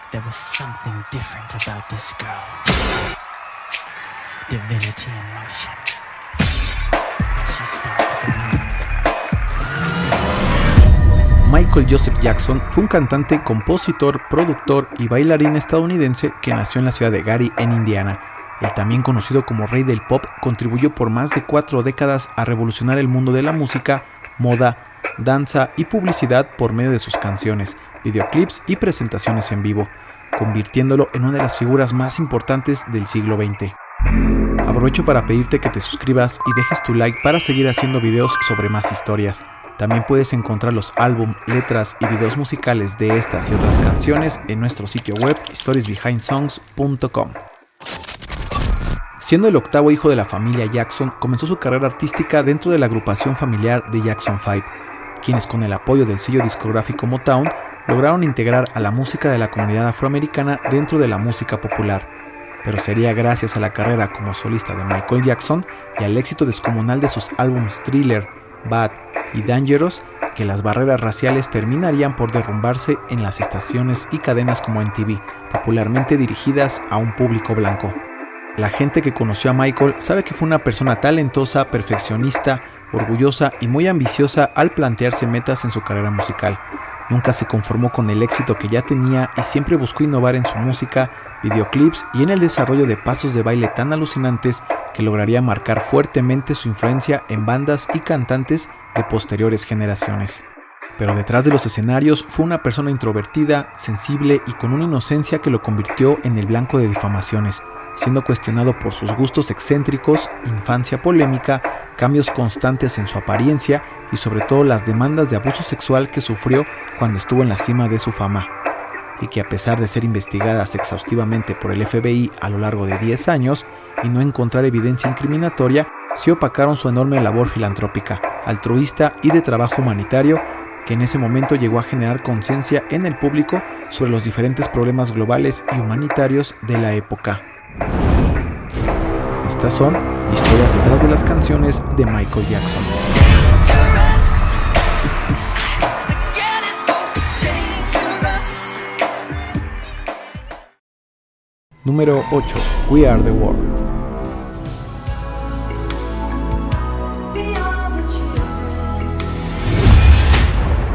There was something different about this girl. Divinity in motion. She stopped the room. Michael Joseph Jackson fue un cantante, compositor, productor y bailarín estadounidense que nació en la ciudad de Gary, en Indiana. El también conocido como Rey del Pop contribuyó por más de 4 décadas a revolucionar el mundo de la música, moda, danza y publicidad por medio de sus canciones, videoclips y presentaciones en vivo, convirtiéndolo en una de las figuras más importantes del siglo XX. Aprovecho para pedirte que te suscribas y dejes tu like para seguir haciendo videos sobre más historias. También puedes encontrar los álbum, letras y videos musicales de estas y otras canciones en nuestro sitio web storiesbehindsongs.com. Siendo el octavo hijo de la familia Jackson, comenzó su carrera artística dentro de la agrupación familiar de Jackson 5, quienes con el apoyo del sello discográfico Motown lograron integrar a la música de la comunidad afroamericana dentro de la música popular. Pero sería gracias a la carrera como solista de Michael Jackson y al éxito descomunal de sus álbumes Thriller, Bad y Dangerous que las barreras raciales terminarían por derrumbarse en las estaciones y cadenas como MTV, popularmente dirigidas a un público blanco. La gente que conoció a Michael sabe que fue una persona talentosa, perfeccionista, orgullosa y muy ambiciosa al plantearse metas en su carrera musical. Nunca se conformó con el éxito que ya tenía y siempre buscó innovar en su música, videoclips y en el desarrollo de pasos de baile tan alucinantes que lograría marcar fuertemente su influencia en bandas y cantantes de posteriores generaciones. Pero detrás de los escenarios fue una persona introvertida, sensible y con una inocencia que lo convirtió en el blanco de difamaciones, siendo cuestionado por sus gustos excéntricos, infancia polémica, cambios constantes en su apariencia y sobre todo las demandas de abuso sexual que sufrió cuando estuvo en la cima de su fama, y que a pesar de ser investigadas exhaustivamente por el FBI a lo largo de 10 años y no encontrar evidencia incriminatoria, sí opacaron su enorme labor filantrópica, altruista y de trabajo humanitario, que en ese momento llegó a generar conciencia en el público sobre los diferentes problemas globales y humanitarios de la época. Estas son historias detrás de las canciones de Michael Jackson. Número 8. We Are the World.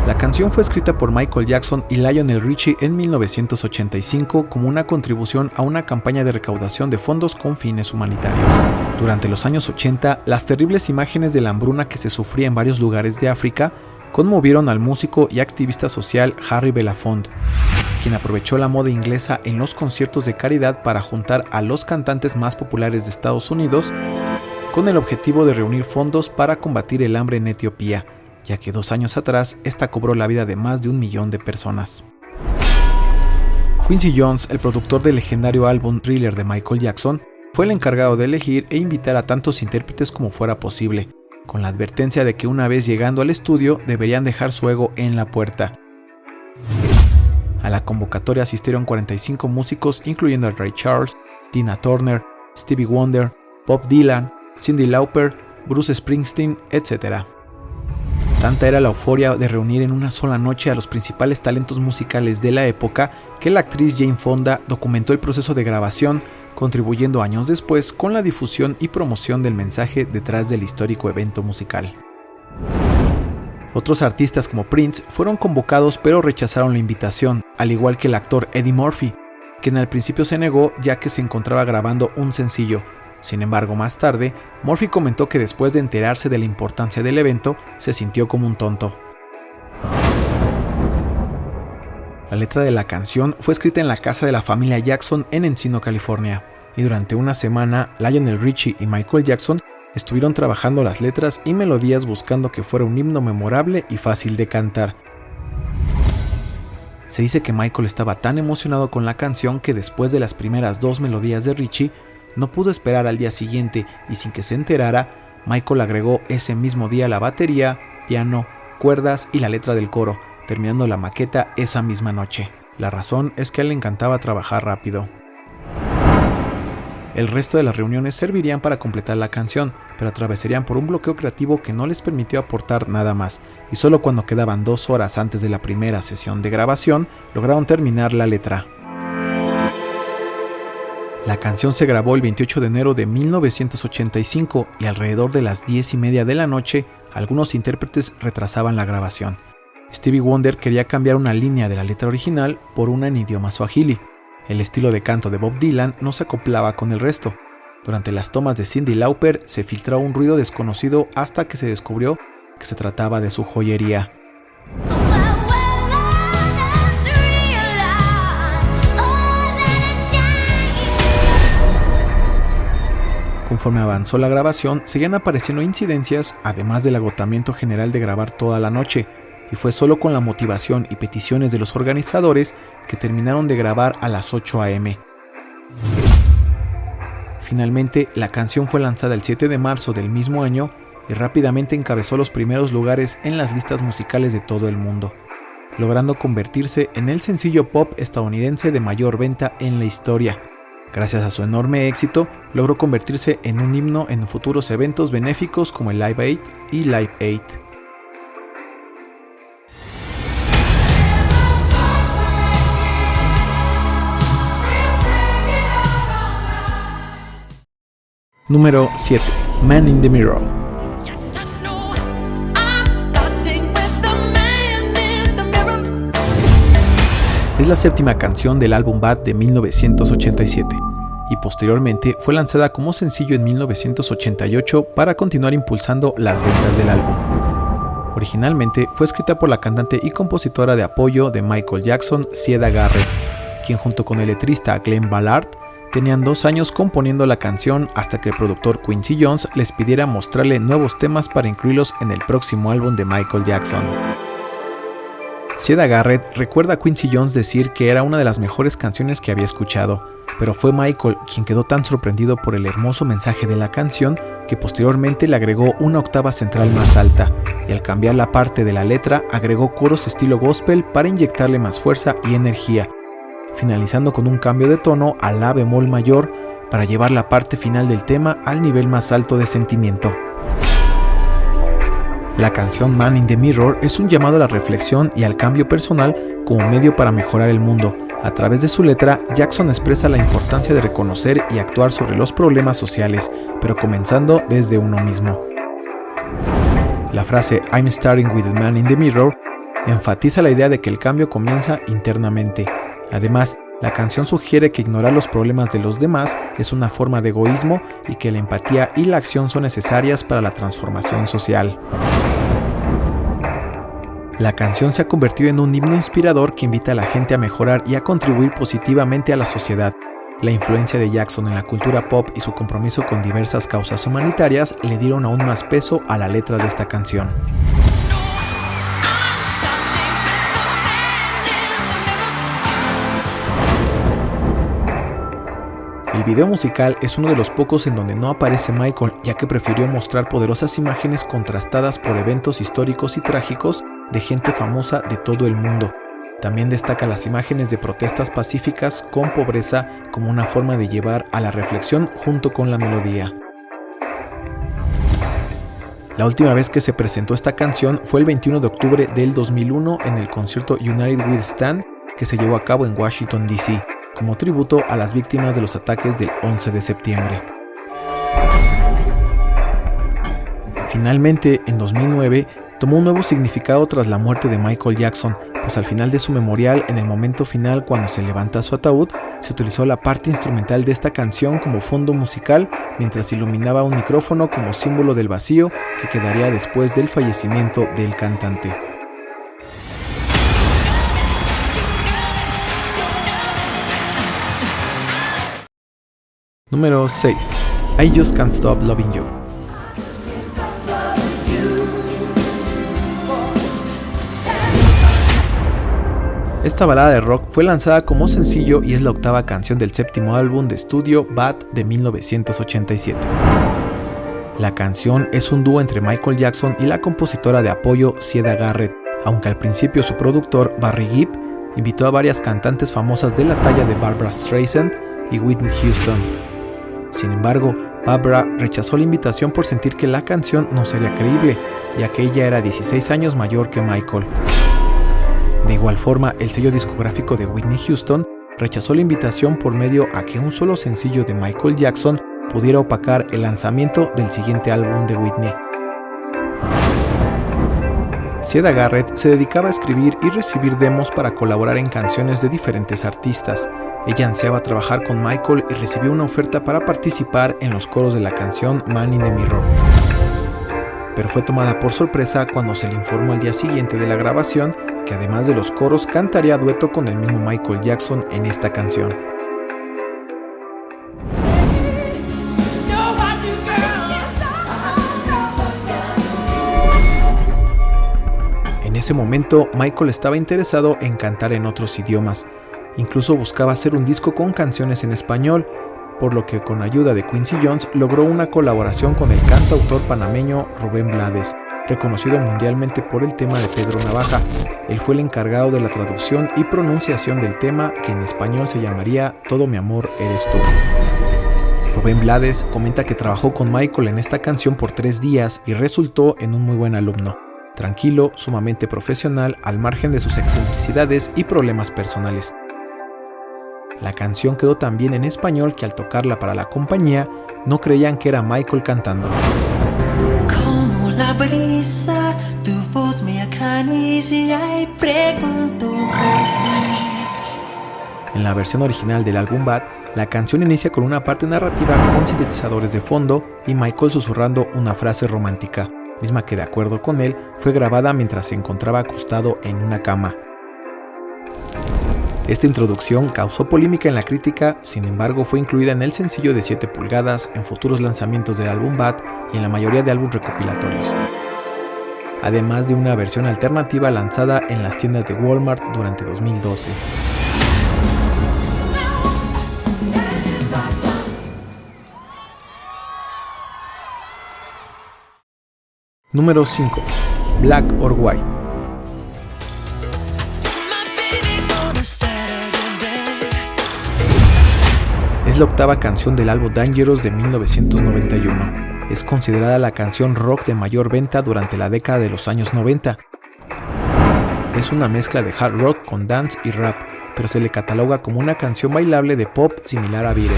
La canción fue escrita por Michael Jackson y Lionel Richie en 1985 como una contribución a una campaña de recaudación de fondos con fines humanitarios. Durante los años 80, las terribles imágenes de la hambruna que se sufría en varios lugares de África conmovieron al músico y activista social Harry Belafonte, quien aprovechó la moda inglesa en los conciertos de caridad para juntar a los cantantes más populares de Estados Unidos con el objetivo de reunir fondos para combatir el hambre en Etiopía, ya que 2 años atrás esta cobró la vida de más de 1 millón de personas. Quincy Jones, el productor del legendario álbum Thriller de Michael Jackson, fue el encargado de elegir e invitar a tantos intérpretes como fuera posible, con la advertencia de que una vez llegando al estudio deberían dejar su ego en la puerta. A la convocatoria asistieron 45 músicos, incluyendo a Ray Charles, Tina Turner, Stevie Wonder, Bob Dylan, Cyndi Lauper, Bruce Springsteen, etc. Tanta era la euforia de reunir en una sola noche a los principales talentos musicales de la época que la actriz Jane Fonda documentó el proceso de grabación, contribuyendo años después con la difusión y promoción del mensaje detrás del histórico evento musical. Otros artistas como Prince fueron convocados pero rechazaron la invitación, al igual que el actor Eddie Murphy, quien al principio se negó ya que se encontraba grabando un sencillo. Sin embargo, más tarde, Murphy comentó que después de enterarse de la importancia del evento, se sintió como un tonto. La letra de la canción fue escrita en la casa de la familia Jackson en Encino, California, y durante una semana, Lionel Richie y Michael Jackson estuvieron trabajando las letras y melodías buscando que fuera un himno memorable y fácil de cantar. Se dice que Michael estaba tan emocionado con la canción que después de las primeras 2 melodías de Richie, no pudo esperar al día siguiente y sin que se enterara, Michael agregó ese mismo día la batería, piano, cuerdas y la letra del coro, terminando la maqueta esa misma noche. La razón es que a él le encantaba trabajar rápido. El resto de las reuniones servirían para completar la canción, pero atravesarían por un bloqueo creativo que no les permitió aportar nada más, y solo cuando quedaban 2 horas antes de la primera sesión de grabación, lograron terminar la letra. La canción se grabó el 28 de enero de 1985 y alrededor de las 10:30 de la noche, algunos intérpretes retrasaban la grabación. Stevie Wonder quería cambiar una línea de la letra original por una en idioma suajili. El estilo de canto de Bob Dylan no se acoplaba con el resto. Durante las tomas de Cyndi Lauper se filtró un ruido desconocido hasta que se descubrió que se trataba de su joyería. Conforme avanzó la grabación, seguían apareciendo incidencias, además del agotamiento general de grabar toda la noche, y fue solo con la motivación y peticiones de los organizadores que terminaron de grabar a las 8 a.m. Finalmente, la canción fue lanzada el 7 de marzo del mismo año y rápidamente encabezó los primeros lugares en las listas musicales de todo el mundo, logrando convertirse en el sencillo pop estadounidense de mayor venta en la historia. Gracias a su enorme éxito, logró convertirse en un himno en futuros eventos benéficos como el Live Aid y Live Aid. Número 7. Man in the Mirror. Es la séptima canción del álbum Bad de 1987 y posteriormente fue lanzada como sencillo en 1988 para continuar impulsando las ventas del álbum. Originalmente fue escrita por la cantante y compositora de apoyo de Michael Jackson, Siedah Garrett, quien junto con el letrista Glenn Ballard tenían 2 años componiendo la canción hasta que el productor Quincy Jones les pidiera mostrarle nuevos temas para incluirlos en el próximo álbum de Michael Jackson. Siedah Garrett recuerda a Quincy Jones decir que era una de las mejores canciones que había escuchado, pero fue Michael quien quedó tan sorprendido por el hermoso mensaje de la canción que posteriormente le agregó una octava central más alta, y al cambiar la parte de la letra agregó coros estilo gospel para inyectarle más fuerza y energía, finalizando con un cambio de tono a la bemol mayor para llevar la parte final del tema al nivel más alto de sentimiento. La canción Man in the Mirror es un llamado a la reflexión y al cambio personal como medio para mejorar el mundo. A través de su letra, Jackson expresa la importancia de reconocer y actuar sobre los problemas sociales, pero comenzando desde uno mismo. La frase I'm starting with the man in the mirror enfatiza la idea de que el cambio comienza internamente. Además, la canción sugiere que ignorar los problemas de los demás es una forma de egoísmo y que la empatía y la acción son necesarias para la transformación social. La canción se ha convertido en un himno inspirador que invita a la gente a mejorar y a contribuir positivamente a la sociedad. La influencia de Jackson en la cultura pop y su compromiso con diversas causas humanitarias le dieron aún más peso a la letra de esta canción. El video musical es uno de los pocos en donde no aparece Michael, ya que prefirió mostrar poderosas imágenes contrastadas por eventos históricos y trágicos de gente famosa de todo el mundo. También destaca las imágenes de protestas pacíficas con pobreza como una forma de llevar a la reflexión junto con la melodía. La última vez que se presentó esta canción fue el 21 de octubre del 2001 en el concierto United We Stand que se llevó a cabo en Washington, D.C., como tributo a las víctimas de los ataques del 11 de septiembre. Finalmente, en 2009, tomó un nuevo significado tras la muerte de Michael Jackson, pues al final de su memorial, en el momento final cuando se levanta su ataúd, se utilizó la parte instrumental de esta canción como fondo musical, mientras iluminaba un micrófono como símbolo del vacío que quedaría después del fallecimiento del cantante. Número 6. I Just Can't Stop Loving You. Esta balada de rock fue lanzada como sencillo y es la octava canción del séptimo álbum de estudio Bad de 1987. La canción es un dúo entre Michael Jackson y la compositora de apoyo Siedah Garrett, aunque al principio su productor Barry Gibb invitó a varias cantantes famosas de la talla de Barbra Streisand y Whitney Houston. Sin embargo, Barbra rechazó la invitación por sentir que la canción no sería creíble, ya que ella era 16 años mayor que Michael. De igual forma, el sello discográfico de Whitney Houston rechazó la invitación por medio a que un solo sencillo de Michael Jackson pudiera opacar el lanzamiento del siguiente álbum de Whitney. Siedah Garrett se dedicaba a escribir y recibir demos para colaborar en canciones de diferentes artistas. Ella ansiaba trabajar con Michael y recibió una oferta para participar en los coros de la canción Man in the Mirror. Pero fue tomada por sorpresa cuando se le informó al día siguiente de la grabación que además de los coros cantaría dueto con el mismo Michael Jackson en esta canción. En ese momento, Michael estaba interesado en cantar en otros idiomas. Incluso buscaba hacer un disco con canciones en español, por lo que con ayuda de Quincy Jones logró una colaboración con el cantautor panameño Rubén Blades, reconocido mundialmente por el tema de Pedro Navaja. Él fue el encargado de la traducción y pronunciación del tema, que en español se llamaría Todo mi amor eres tú. Rubén Blades comenta que trabajó con Michael en esta canción por 3 días y resultó en un muy buen alumno. Tranquilo, sumamente profesional, al margen de sus excentricidades y problemas personales. La canción quedó tan bien en español que al tocarla para la compañía, no creían que era Michael cantando. Como la brisa, tu voz me acaricia y pregunto por ti. En la versión original del álbum Bad, la canción inicia con una parte narrativa con sintetizadores de fondo y Michael susurrando una frase romántica, misma que de acuerdo con él fue grabada mientras se encontraba acostado en una cama. Esta introducción causó polémica en la crítica, sin embargo fue incluida en el sencillo de 7 pulgadas, en futuros lanzamientos del álbum Bad y en la mayoría de álbumes recopilatorios, además de una versión alternativa lanzada en las tiendas de Walmart durante 2012. Número 5. Black or White. Es la octava canción del álbum Dangerous de 1991. Es considerada la canción rock de mayor venta durante la década de los años 90. Es una mezcla de hard rock con dance y rap, pero se le cataloga como una canción bailable de pop similar a Beat It.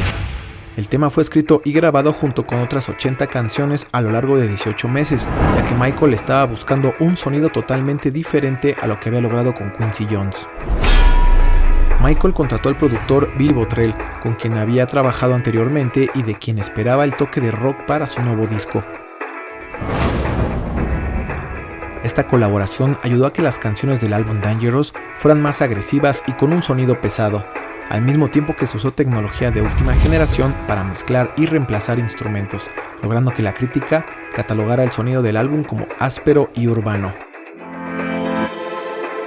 El tema fue escrito y grabado junto con otras 80 canciones a lo largo de 18 meses, ya que Michael estaba buscando un sonido totalmente diferente a lo que había logrado con Quincy Jones. Michael contrató al productor Bill Bottrell, con quien había trabajado anteriormente y de quien esperaba el toque de rock para su nuevo disco. Esta colaboración ayudó a que las canciones del álbum Dangerous fueran más agresivas y con un sonido pesado, al mismo tiempo que se usó tecnología de última generación para mezclar y reemplazar instrumentos, logrando que la crítica catalogara el sonido del álbum como áspero y urbano.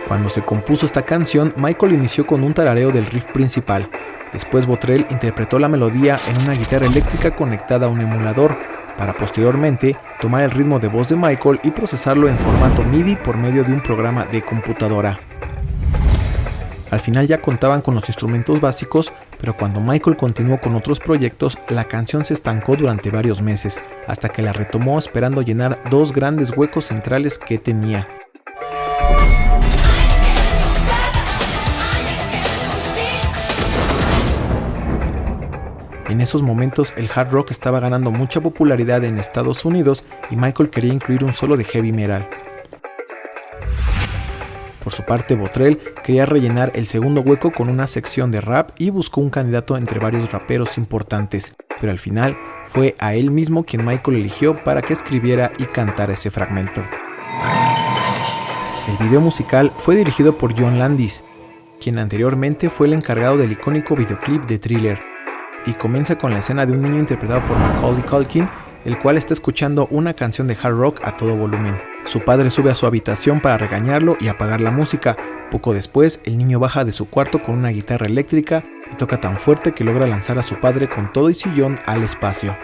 Cuando se compuso esta canción, Michael inició con un tarareo del riff principal. Después Bottrell interpretó la melodía en una guitarra eléctrica conectada a un emulador, para posteriormente tomar el ritmo de voz de Michael y procesarlo en formato MIDI por medio de un programa de computadora. Al final ya contaban con los instrumentos básicos, pero cuando Michael continuó con otros proyectos, la canción se estancó durante varios meses, hasta que la retomó esperando llenar 2 grandes huecos centrales que tenía. En esos momentos el hard rock estaba ganando mucha popularidad en Estados Unidos y Michael quería incluir un solo de heavy metal. Por su parte, Bottrell quería rellenar el segundo hueco con una sección de rap y buscó un candidato entre varios raperos importantes, pero al final fue a él mismo quien Michael eligió para que escribiera y cantara ese fragmento. El video musical fue dirigido por John Landis, quien anteriormente fue el encargado del icónico videoclip de Thriller, y comienza con la escena de un niño interpretado por Macaulay Culkin, el cual está escuchando una canción de hard rock a todo volumen. Su padre sube a su habitación para regañarlo y apagar la música. Poco después, el niño baja de su cuarto con una guitarra eléctrica y toca tan fuerte que logra lanzar a su padre con todo y sillón al espacio.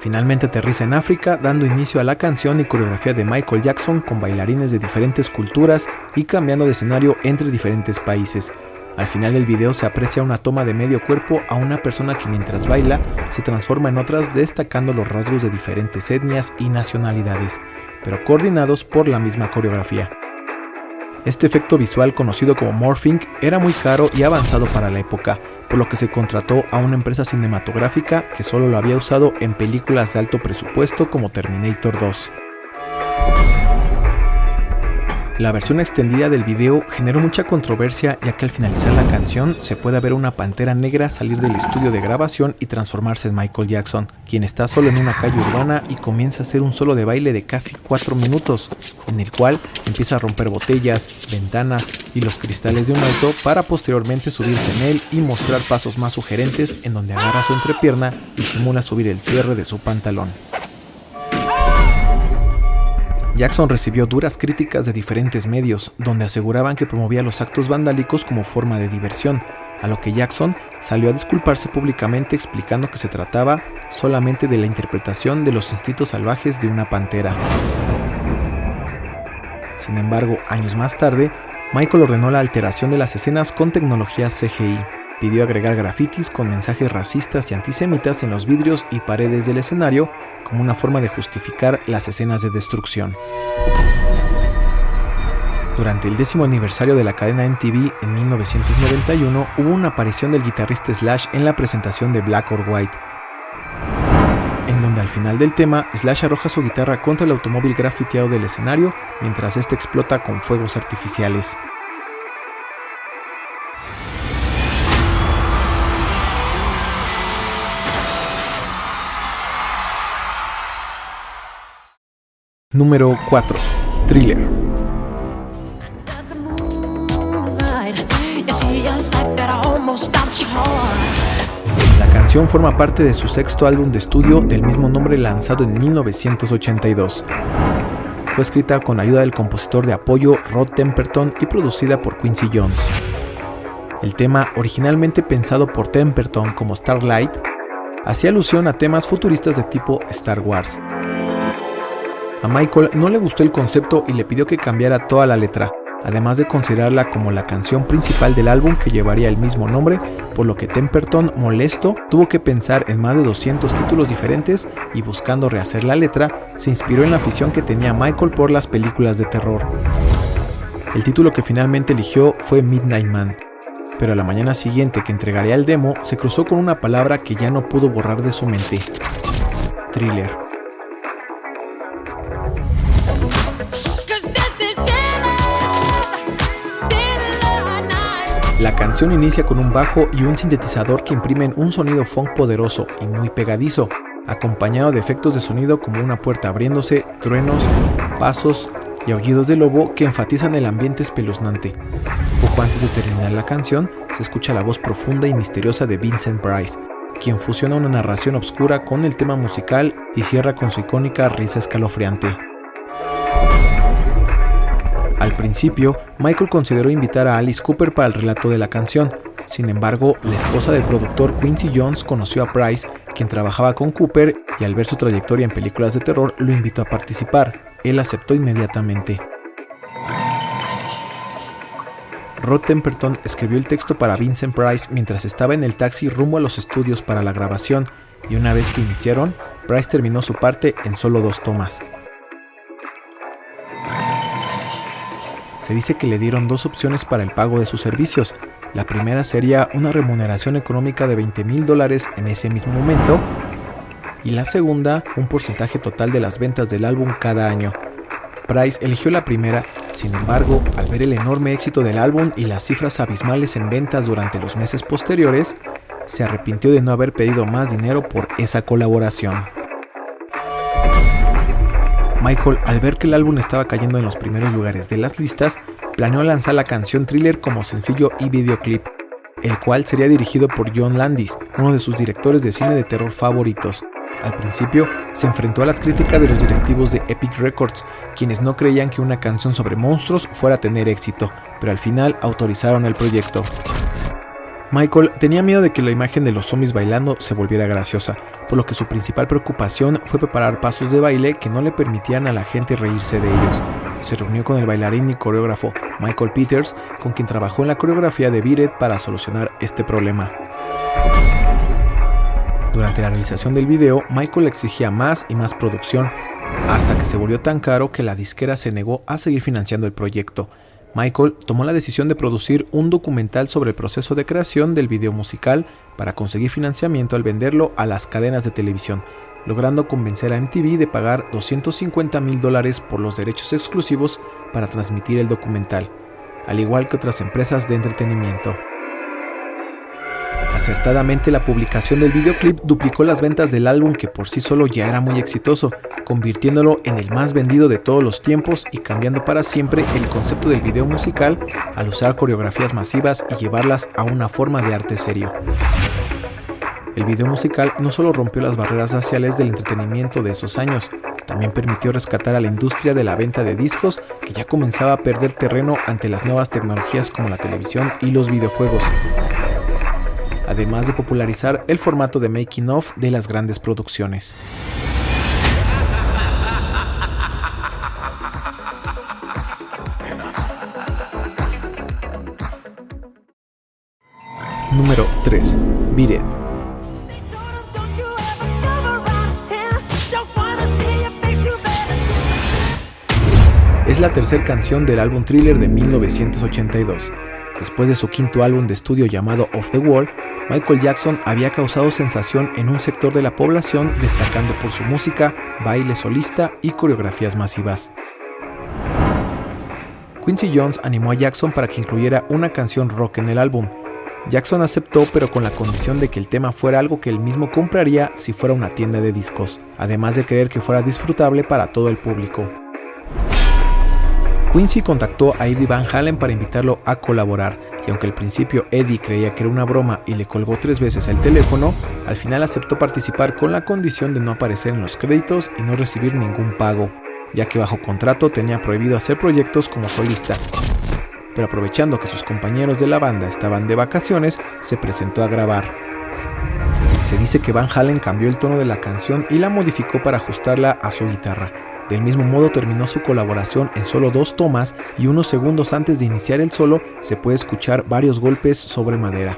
Finalmente aterriza en África, dando inicio a la canción y coreografía de Michael Jackson con bailarines de diferentes culturas y cambiando de escenario entre diferentes países. Al final del video se aprecia una toma de medio cuerpo a una persona que mientras baila se transforma en otras, destacando los rasgos de diferentes etnias y nacionalidades, pero coordinados por la misma coreografía. Este efecto visual, conocido como morphing, era muy caro y avanzado para la época, por lo que se contrató a una empresa cinematográfica que solo lo había usado en películas de alto presupuesto como Terminator 2. La versión extendida del video generó mucha controversia, ya que al finalizar la canción se puede ver una pantera negra salir del estudio de grabación y transformarse en Michael Jackson, quien está solo en una calle urbana y comienza a hacer un solo de baile de casi 4 minutos, en el cual empieza a romper botellas, ventanas y los cristales de un auto para posteriormente subirse en él y mostrar pasos más sugerentes en donde agarra su entrepierna y simula subir el cierre de su pantalón. Jackson recibió duras críticas de diferentes medios, donde aseguraban que promovía los actos vandálicos como forma de diversión, a lo que Jackson salió a disculparse públicamente explicando que se trataba solamente de la interpretación de los instintos salvajes de una pantera. Sin embargo, años más tarde, Michael ordenó la alteración de las escenas con tecnología CGI. Pidió agregar grafitis con mensajes racistas y antisemitas en los vidrios y paredes del escenario como una forma de justificar las escenas de destrucción. Durante el 10º aniversario de la cadena MTV en 1991 hubo una aparición del guitarrista Slash en la presentación de Black or White, en donde al final del tema Slash arroja su guitarra contra el automóvil grafiteado del escenario mientras este explota con fuegos artificiales. Número 4. Thriller. La canción forma parte de su sexto álbum de estudio del mismo nombre lanzado en 1982. Fue escrita con ayuda del compositor de apoyo Rod Temperton y producida por Quincy Jones. El tema, originalmente pensado por Temperton como Starlight, hacía alusión a temas futuristas de tipo Star Wars. A Michael no le gustó el concepto y le pidió que cambiara toda la letra, además de considerarla como la canción principal del álbum que llevaría el mismo nombre, por lo que Temperton, molesto, tuvo que pensar en más de 200 títulos diferentes y buscando rehacer la letra, se inspiró en la afición que tenía Michael por las películas de terror. El título que finalmente eligió fue Midnight Man, pero a la mañana siguiente que entregaría el demo, se cruzó con una palabra que ya no pudo borrar de su mente: Thriller. La canción inicia con un bajo y un sintetizador que imprimen un sonido funk poderoso y muy pegadizo, acompañado de efectos de sonido como una puerta abriéndose, truenos, pasos y aullidos de lobo que enfatizan el ambiente espeluznante. Poco antes de terminar la canción, se escucha la voz profunda y misteriosa de Vincent Price, quien fusiona una narración oscura con el tema musical y cierra con su icónica risa escalofriante. Al principio, Michael consideró invitar a Alice Cooper para el relato de la canción. Sin embargo, la esposa del productor Quincy Jones conoció a Price, quien trabajaba con Cooper, y al ver su trayectoria en películas de terror, lo invitó a participar. Él aceptó inmediatamente. Rod Temperton escribió el texto para Vincent Price mientras estaba en el taxi rumbo a los estudios para la grabación, y una vez que iniciaron, Price terminó su parte en solo 2 tomas. Se dice que le dieron 2 opciones para el pago de sus servicios. La primera sería una remuneración económica de $20,000 en ese mismo momento, y la segunda, un porcentaje total de las ventas del álbum cada año. Price eligió la primera, sin embargo, al ver el enorme éxito del álbum y las cifras abismales en ventas durante los meses posteriores, se arrepintió de no haber pedido más dinero por esa colaboración. Michael, al ver que el álbum estaba cayendo en los primeros lugares de las listas, planeó lanzar la canción Thriller como sencillo y videoclip, el cual sería dirigido por John Landis, uno de sus directores de cine de terror favoritos. Al principio, se enfrentó a las críticas de los directivos de Epic Records, quienes no creían que una canción sobre monstruos fuera a tener éxito, pero al final autorizaron el proyecto. Michael tenía miedo de que la imagen de los zombies bailando se volviera graciosa, por lo que su principal preocupación fue preparar pasos de baile que no le permitían a la gente reírse de ellos. Se reunió con el bailarín y coreógrafo Michael Peters, con quien trabajó en la coreografía de Beat It para solucionar este problema. Durante la realización del video, Michael exigía más y más producción, hasta que se volvió tan caro que la disquera se negó a seguir financiando el proyecto. Michael tomó la decisión de producir un documental sobre el proceso de creación del video musical para conseguir financiamiento al venderlo a las cadenas de televisión, logrando convencer a MTV de pagar $250,000 por los derechos exclusivos para transmitir el documental, al igual que otras empresas de entretenimiento. Acertadamente, la publicación del videoclip duplicó las ventas del álbum, que por sí solo ya era muy exitoso, convirtiéndolo en el más vendido de todos los tiempos y cambiando para siempre el concepto del video musical al usar coreografías masivas y llevarlas a una forma de arte serio. El video musical no solo rompió las barreras raciales del entretenimiento de esos años, también permitió rescatar a la industria de la venta de discos, que ya comenzaba a perder terreno ante las nuevas tecnologías como la televisión y los videojuegos, además de popularizar el formato de making of de las grandes producciones. Número 3. Beat It. Es la tercera canción del álbum Thriller de 1982. Después de su quinto álbum de estudio llamado Off the Wall, Michael Jackson había causado sensación en un sector de la población, destacando por su música, baile solista y coreografías masivas. Quincy Jones animó a Jackson para que incluyera una canción rock en el álbum. Jackson aceptó, pero con la condición de que el tema fuera algo que él mismo compraría si fuera una tienda de discos, además de querer que fuera disfrutable para todo el público. Quincy contactó a Eddie Van Halen para invitarlo a colaborar, y aunque al principio Eddie creía que era una broma y le colgó 3 veces el teléfono, al final aceptó participar con la condición de no aparecer en los créditos y no recibir ningún pago, ya que bajo contrato tenía prohibido hacer proyectos como solista. Pero aprovechando que sus compañeros de la banda estaban de vacaciones, se presentó a grabar. Se dice que Van Halen cambió el tono de la canción y la modificó para ajustarla a su guitarra. Del mismo modo terminó su colaboración en solo 2 tomas, y unos segundos antes de iniciar el solo se puede escuchar varios golpes sobre madera.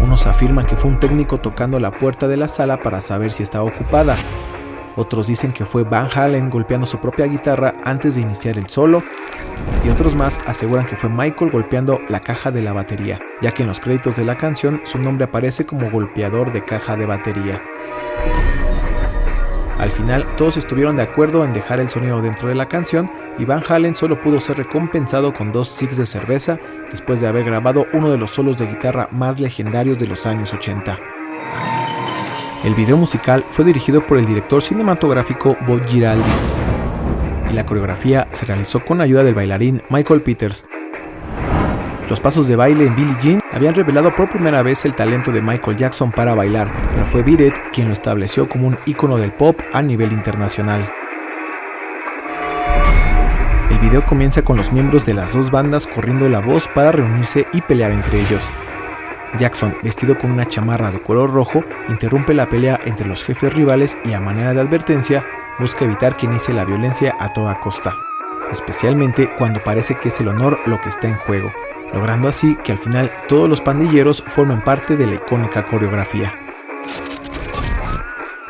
Unos afirman que fue un técnico tocando la puerta de la sala para saber si estaba ocupada. Otros dicen que fue Van Halen golpeando su propia guitarra antes de iniciar el solo, y otros más aseguran que fue Michael golpeando la caja de la batería, ya que en los créditos de la canción su nombre aparece como golpeador de caja de batería. Al final, todos estuvieron de acuerdo en dejar el sonido dentro de la canción, y Van Halen solo pudo ser recompensado con 2 sigs de cerveza después de haber grabado uno de los solos de guitarra más legendarios de los años 80. El video musical fue dirigido por el director cinematográfico Bob Giraldi, y la coreografía se realizó con ayuda del bailarín Michael Peters. Los pasos de baile en Billie Jean habían revelado por primera vez el talento de Michael Jackson para bailar, pero fue Beat It quien lo estableció como un ícono del pop a nivel internacional. El video comienza con los miembros de las 2 bandas corriendo la voz para reunirse y pelear entre ellos. Jackson, vestido con una chamarra de color rojo, interrumpe la pelea entre los jefes rivales y, a manera de advertencia, busca evitar que inicie la violencia a toda costa, especialmente cuando parece que es el honor lo que está en juego, logrando así que al final todos los pandilleros formen parte de la icónica coreografía.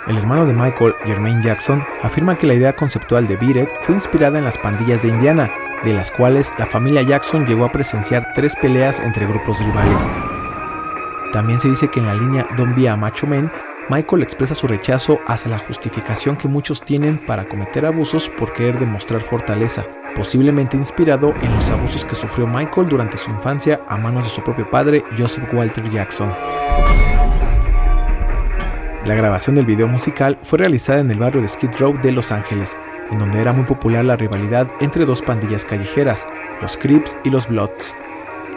El hermano de Michael, Jermaine Jackson, afirma que la idea conceptual de Beat It fue inspirada en las pandillas de Indiana, de las cuales la familia Jackson llegó a presenciar 3 peleas entre grupos rivales. También se dice que en la línea Don't Be a Macho Man, Michael expresa su rechazo hacia la justificación que muchos tienen para cometer abusos por querer demostrar fortaleza, posiblemente inspirado en los abusos que sufrió Michael durante su infancia a manos de su propio padre, Joseph Walter Jackson. La grabación del video musical fue realizada en el barrio de Skid Row de Los Ángeles, en donde era muy popular la rivalidad entre 2 pandillas callejeras, los Crips y los Bloods.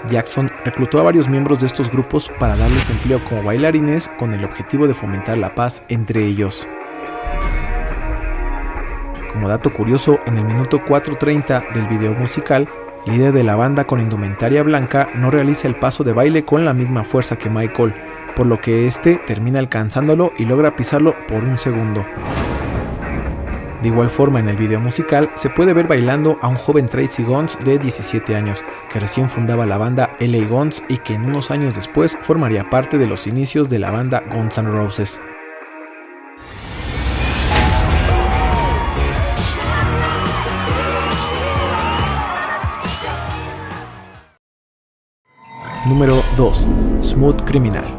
Jackson reclutó a varios miembros de estos grupos para darles empleo como bailarines con el objetivo de fomentar la paz entre ellos. Como dato curioso, en el minuto 4:30 del video musical, el líder de la banda con indumentaria blanca no realiza el paso de baile con la misma fuerza que Michael, por lo que este termina alcanzándolo y logra pisarlo por 1 segundo. De igual forma, en el video musical se puede ver bailando a un joven Tracy Guns de 17 años, que recién fundaba la banda LA Guns y que en unos años después formaría parte de los inicios de la banda Guns N' Roses. Número 2. Smooth Criminal.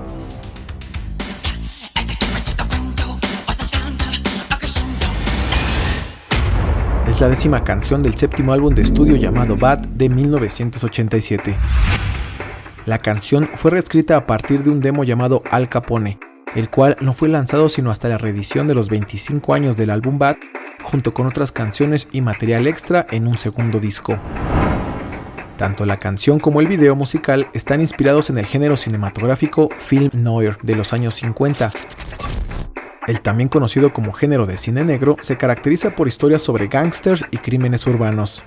Es la 10ª canción del 7º álbum de estudio llamado Bad de 1987. La canción fue reescrita a partir de un demo llamado Al Capone, el cual no fue lanzado sino hasta la reedición de los 25 años del álbum Bad, junto con otras canciones y material extra en un segundo disco. Tanto la canción como el video musical están inspirados en el género cinematográfico film noir de los años 50. El también conocido como género de cine negro se caracteriza por historias sobre gángsters y crímenes urbanos.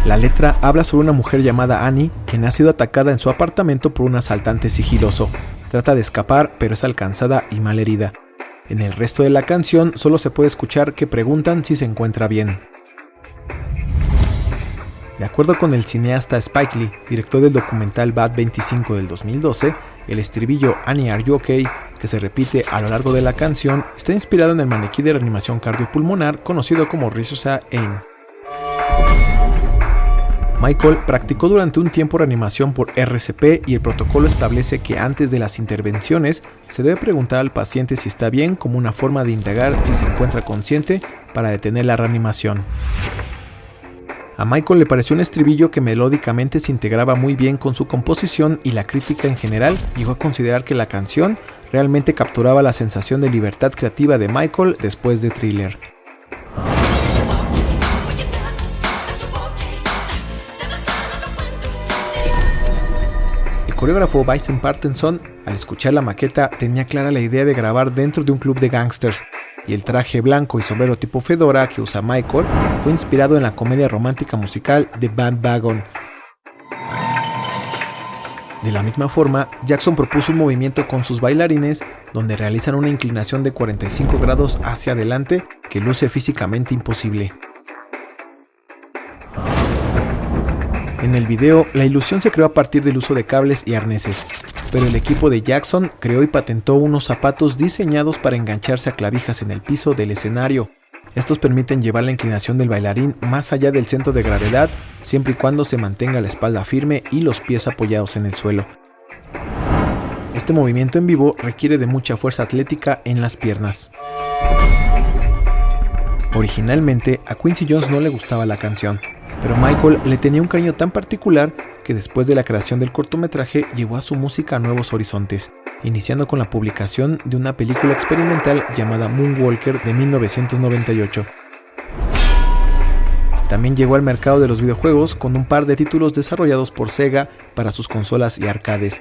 La letra habla sobre una mujer llamada Annie, quien ha sido atacada en su apartamento por un asaltante sigiloso. Trata de escapar, pero es alcanzada y malherida. En el resto de la canción solo se puede escuchar que preguntan si se encuentra bien. De acuerdo con el cineasta Spike Lee, director del documental Bad 25 del 2012, el estribillo "Annie, are you okay?", que se repite a lo largo de la canción, está inspirado en el maniquí de reanimación cardiopulmonar conocido como Rhizosha Ain. Michael practicó durante un tiempo reanimación por RCP y el protocolo establece que antes de las intervenciones se debe preguntar al paciente si está bien como una forma de indagar si se encuentra consciente para detener la reanimación. A Michael le pareció un estribillo que melódicamente se integraba muy bien con su composición y la crítica en general llegó a considerar que la canción realmente capturaba la sensación de libertad creativa de Michael después de Thriller. El coreógrafo Vincent Partenson, al escuchar la maqueta, tenía clara la idea de grabar dentro de un club de gángsters, y el traje blanco y sombrero tipo fedora que usa Michael fue inspirado en la comedia romántica musical The Bandwagon. De la misma forma, Jackson propuso un movimiento con sus bailarines donde realizan una inclinación de 45 grados hacia adelante que luce físicamente imposible. En el video, la ilusión se creó a partir del uso de cables y arneses, pero el equipo de Jackson creó y patentó unos zapatos diseñados para engancharse a clavijas en el piso del escenario. Estos permiten llevar la inclinación del bailarín más allá del centro de gravedad, siempre y cuando se mantenga la espalda firme y los pies apoyados en el suelo. Este movimiento en vivo requiere de mucha fuerza atlética en las piernas. Originalmente, a Quincy Jones no le gustaba la canción, pero Michael le tenía un cariño tan particular que después de la creación del cortometraje llevó a su música a nuevos horizontes, iniciando con la publicación de una película experimental llamada Moonwalker de 1998. También llegó al mercado de los videojuegos con un par de títulos desarrollados por Sega para sus consolas y arcades.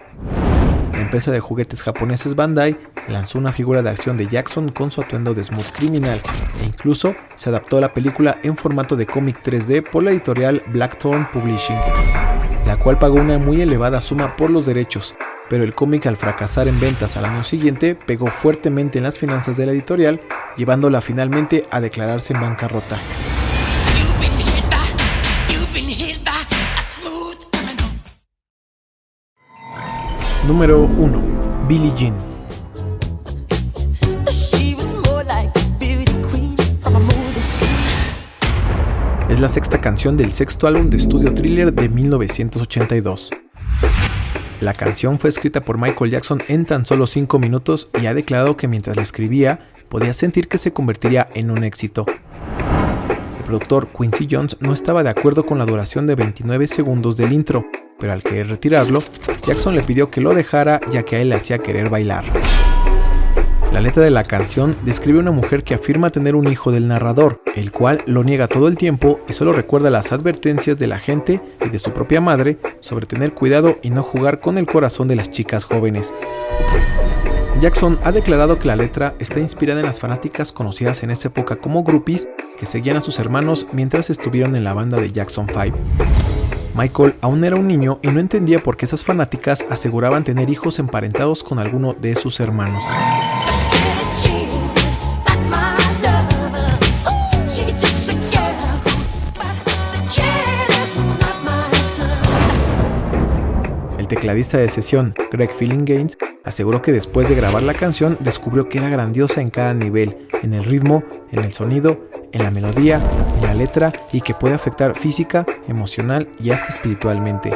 La empresa de juguetes japoneses Bandai lanzó una figura de acción de Jackson con su atuendo de Smooth Criminal e incluso se adaptó a la película en formato de cómic 3D por la editorial Blackthorn Publishing, la cual pagó una muy elevada suma por los derechos, pero el cómic al fracasar en ventas al año siguiente pegó fuertemente en las finanzas de la editorial, llevándola finalmente a declararse en bancarrota. Número 1. Billie Jean. Es la 6ª canción del 6º álbum de estudio Thriller de 1982. La canción fue escrita por Michael Jackson en tan solo 5 minutos y ha declarado que mientras la escribía podía sentir que se convertiría en un éxito. El productor Quincy Jones no estaba de acuerdo con la duración de 29 segundos del intro, pero al querer retirarlo, Jackson le pidió que lo dejara ya que a él le hacía querer bailar. La letra de la canción describe a una mujer que afirma tener un hijo del narrador, el cual lo niega todo el tiempo y solo recuerda las advertencias de la gente y de su propia madre sobre tener cuidado y no jugar con el corazón de las chicas jóvenes. Jackson ha declarado que la letra está inspirada en las fanáticas conocidas en esa época como groupies que seguían a sus hermanos mientras estuvieron en la banda de Jackson 5. Michael aún era un niño y no entendía por qué esas fanáticas aseguraban tener hijos emparentados con alguno de sus hermanos. El tecladista de sesión, Greg Phillinganes, aseguró que después de grabar la canción descubrió que era grandiosa en cada nivel, en el ritmo, en el sonido, en la melodía, en la letra y que puede afectar física, emocional y hasta espiritualmente.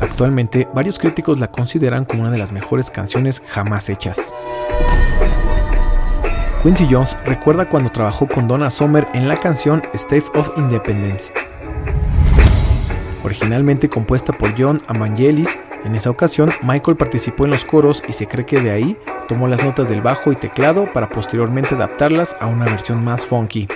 Actualmente, varios críticos la consideran como una de las mejores canciones jamás hechas. Quincy Jones recuerda cuando trabajó con Donna Summer en la canción State of Independence. Originalmente compuesta por John Evangelis, en esa ocasión Michael participó en los coros y se cree que de ahí tomó las notas del bajo y teclado para posteriormente adaptarlas a una versión más funky.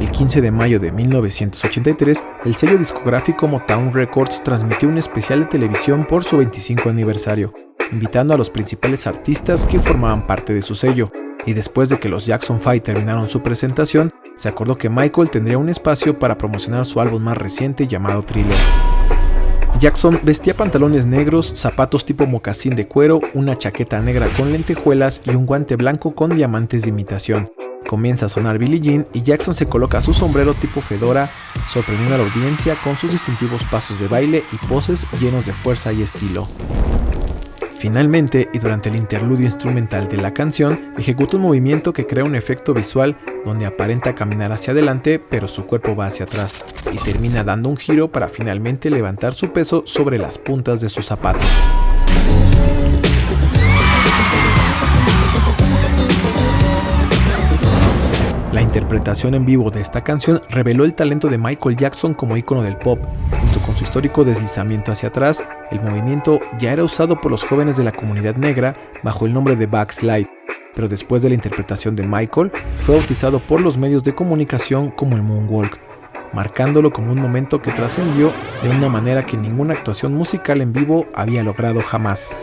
El 15 de mayo de 1983, el sello discográfico Motown Records transmitió un especial de televisión por su 25 aniversario, invitando a los principales artistas que formaban parte de su sello, y después de que los Jackson 5 terminaron su presentación, se acordó que Michael tendría un espacio para promocionar su álbum más reciente llamado Thriller. Jackson vestía pantalones negros, zapatos tipo mocasín de cuero, una chaqueta negra con lentejuelas y un guante blanco con diamantes de imitación. Comienza a sonar Billie Jean y Jackson se coloca su sombrero tipo fedora, sorprendiendo a la audiencia con sus distintivos pasos de baile y poses llenos de fuerza y estilo. Finalmente, y durante el interludio instrumental de la canción, ejecuta un movimiento que crea un efecto visual donde aparenta caminar hacia adelante, pero su cuerpo va hacia atrás, y termina dando un giro para finalmente levantar su peso sobre las puntas de sus zapatos. La interpretación en vivo de esta canción reveló el talento de Michael Jackson como ícono del pop. Junto con su histórico deslizamiento hacia atrás, el movimiento ya era usado por los jóvenes de la comunidad negra bajo el nombre de backslide, pero después de la interpretación de Michael, fue bautizado por los medios de comunicación como el moonwalk, marcándolo como un momento que trascendió de una manera que ninguna actuación musical en vivo había logrado jamás.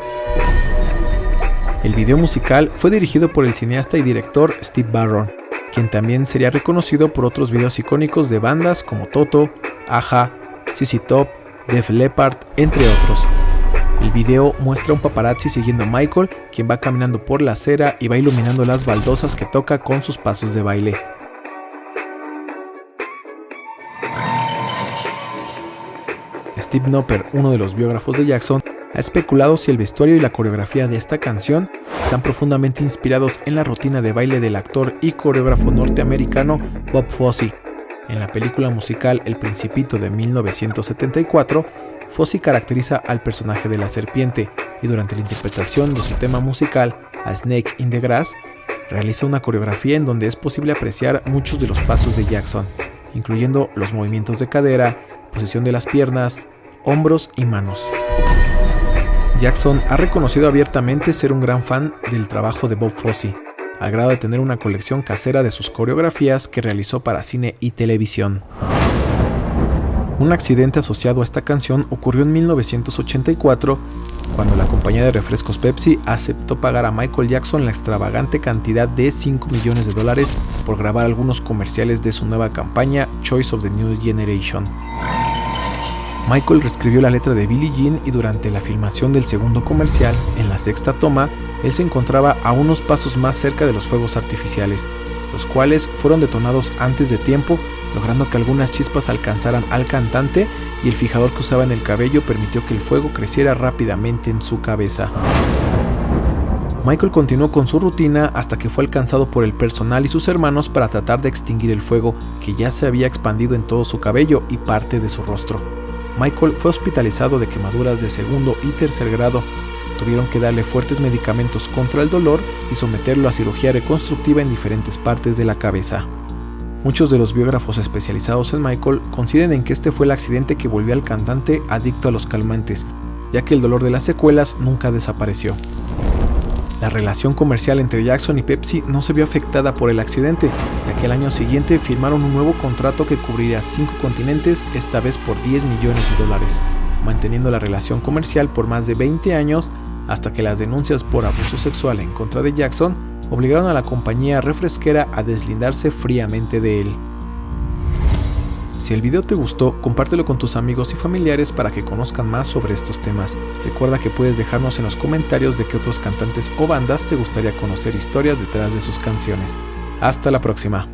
El video musical fue dirigido por el cineasta y director Steve Barron, quien también sería reconocido por otros videos icónicos de bandas como Toto, Aja, ZZ Top, Def Leppard, entre otros. El video muestra a un paparazzi siguiendo a Michael, quien va caminando por la acera y va iluminando las baldosas que toca con sus pasos de baile. Steve Knopper, uno de los biógrafos de Jackson, ha especulado si el vestuario y la coreografía de esta canción están profundamente inspirados en la rutina de baile del actor y coreógrafo norteamericano Bob Fosse. En la película musical El Principito de 1974, Fosse caracteriza al personaje de la serpiente y durante la interpretación de su tema musical A Snake in the Grass, realiza una coreografía en donde es posible apreciar muchos de los pasos de Jackson, incluyendo los movimientos de cadera, posición de las piernas, hombros y manos. Jackson ha reconocido abiertamente ser un gran fan del trabajo de Bob Fosse, al grado de tener una colección casera de sus coreografías que realizó para cine y televisión. Un accidente asociado a esta canción ocurrió en 1984, cuando la compañía de refrescos Pepsi aceptó pagar a Michael Jackson la extravagante cantidad de $5 millones por grabar algunos comerciales de su nueva campaña Choice of the New Generation. Michael reescribió la letra de Billie Jean y durante la filmación del segundo comercial, en la sexta toma, él se encontraba a unos pasos más cerca de los fuegos artificiales, los cuales fueron detonados antes de tiempo, logrando que algunas chispas alcanzaran al cantante y el fijador que usaba en el cabello permitió que el fuego creciera rápidamente en su cabeza. Michael continuó con su rutina hasta que fue alcanzado por el personal y sus hermanos para tratar de extinguir el fuego que ya se había expandido en todo su cabello y parte de su rostro. Michael fue hospitalizado de quemaduras de segundo y tercer grado. Tuvieron que darle fuertes medicamentos contra el dolor y someterlo a cirugía reconstructiva en diferentes partes de la cabeza. Muchos de los biógrafos especializados en Michael coinciden en que este fue el accidente que volvió al cantante adicto a los calmantes, ya que el dolor de las secuelas nunca desapareció. La relación comercial entre Jackson y Pepsi no se vio afectada por el accidente, ya que al año siguiente firmaron un nuevo contrato que cubriría 5 continentes, esta vez por $10 millones, manteniendo la relación comercial por más de 20 años hasta que las denuncias por abuso sexual en contra de Jackson obligaron a la compañía refresquera a deslindarse fríamente de él. Si el video te gustó, compártelo con tus amigos y familiares para que conozcan más sobre estos temas. Recuerda que puedes dejarnos en los comentarios de qué otros cantantes o bandas te gustaría conocer historias detrás de sus canciones. Hasta la próxima.